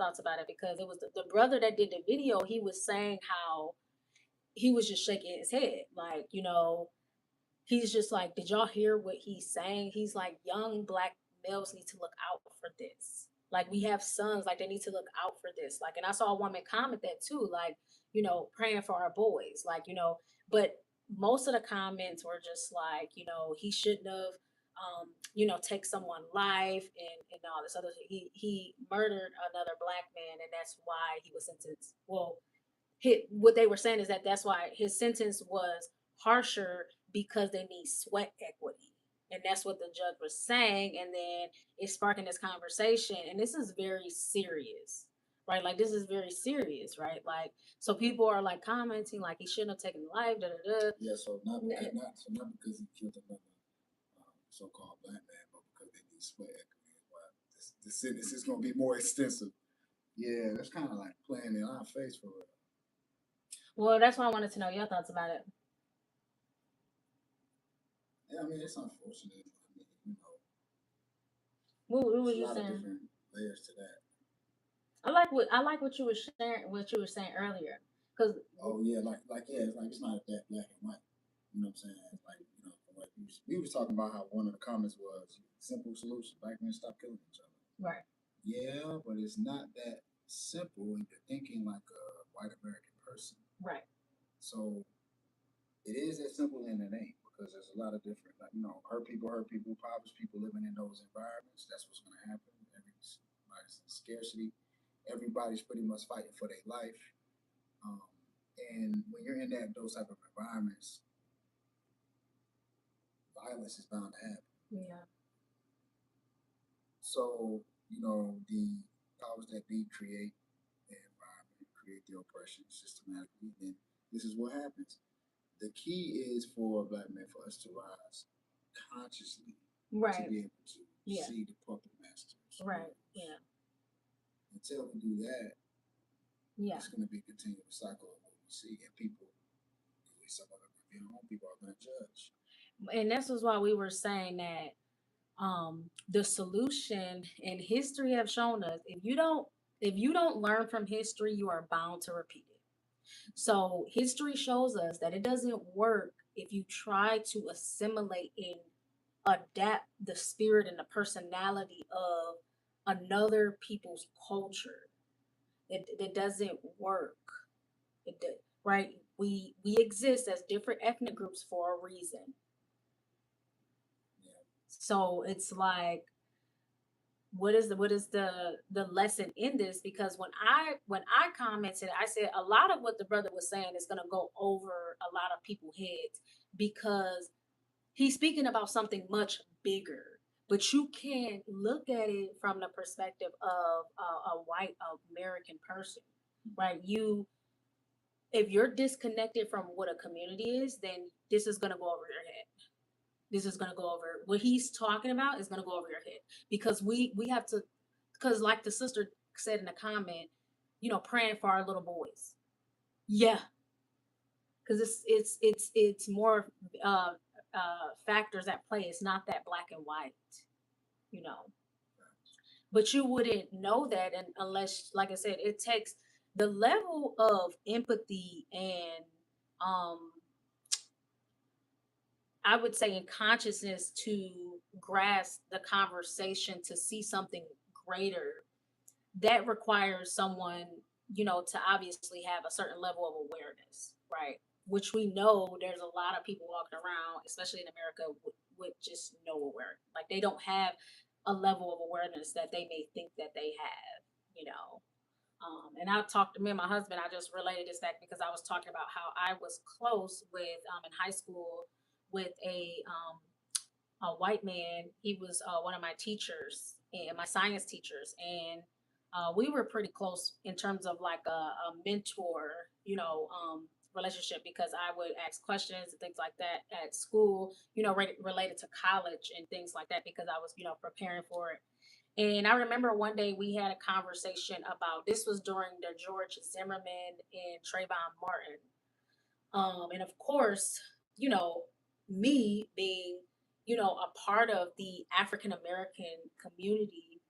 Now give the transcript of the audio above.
thoughts about it, because it was the brother that did the video. He was saying how he was just shaking his head, like, he's just like, did y'all hear what he's saying? He's like, young black males need to look out for this. Like, we have sons, like, they need to look out for this. Like, and I saw a woman comment that too, like, praying for our boys, like, but most of the comments were just like, he shouldn't have, take someone's life and all this other. He murdered another black man, and that's why he was sentenced. Well, what they were saying is that that's why his sentence was harsher, because they need sweat equity. And that's what the judge was saying. And then it's sparking this conversation. And this is very serious, right? Like, this is very serious, right? Like, so people are like commenting, like, he shouldn't have taken life, da da da. Yeah, so not because he killed another so-called black man, but because they need sweat equity. Well, the sentence is going to be more extensive. Yeah, that's kind of like playing in our face for real. Well, that's why I wanted to know your thoughts about it. Yeah, I mean, it's unfortunate. I mean, what was you saying? A lot of different layers to that. I like what you were sharing, what you were saying earlier. Cause it's like it's not that black and white. You know what I'm saying? It's like, like we was talking about how one of the comments was simple solution: black men stop killing each other. Right. Yeah, but it's not that simple, and you're thinking like a white American person. Right. So it is as simple in the name, because there's a lot of different, like, hurt people, poverty people living in those environments. That's what's going to happen. Everybody's in scarcity. Everybody's pretty much fighting for their life. And when you're in those type of environments, violence is bound to happen. Yeah. So, the powers that be create the environment, create the oppression systematically, and this is what happens. The key is for black men, for us to rise consciously, right, to be able to see the puppet masters. Right. Yeah. Until we do that, it's going to be a continuous cycle of what we see, and people, some of them, people are going to judge. And this is why we were saying that the solution in history have shown us, if you don't learn from history, you are bound to repeat it. So history shows us that it doesn't work if you try to assimilate and adapt the spirit and the personality of another people's culture. It doesn't work. Right? We exist as different ethnic groups for a reason. Yeah. So it's like, what is the lesson in this? Because when I commented, I said a lot of what the brother was saying is going to go over a lot of people's heads, because he's speaking about something much bigger, but you can't look at it from the perspective of a white American person, right? If you're disconnected from what a community is, then this is going to go over your head. This is going to go over what he's talking about is going to go over your head, because we have to, because like the sister said in the comment, praying for our little boys. Yeah. Because it's more factors at play. It's not that black and white, but you wouldn't know that unless, like I said, it takes the level of empathy and, I would say, in consciousness to grasp the conversation, to see something greater. That requires someone, to obviously have a certain level of awareness, right? Which we know there's a lot of people walking around, especially in America, with just no awareness. Like, they don't have a level of awareness that they may think that they have, and I talked to me and my husband. I just related this back because I was talking about how I was close with, in high school, with a white man. He was one of my teachers and my science teachers, and we were pretty close in terms of like a mentor, relationship, because I would ask questions and things like that at school, related to college and things like that, because I was, preparing for it. And I remember one day we had a conversation about, this was during the George Zimmerman and Trayvon Martin. And of course, me being, a part of the African American community,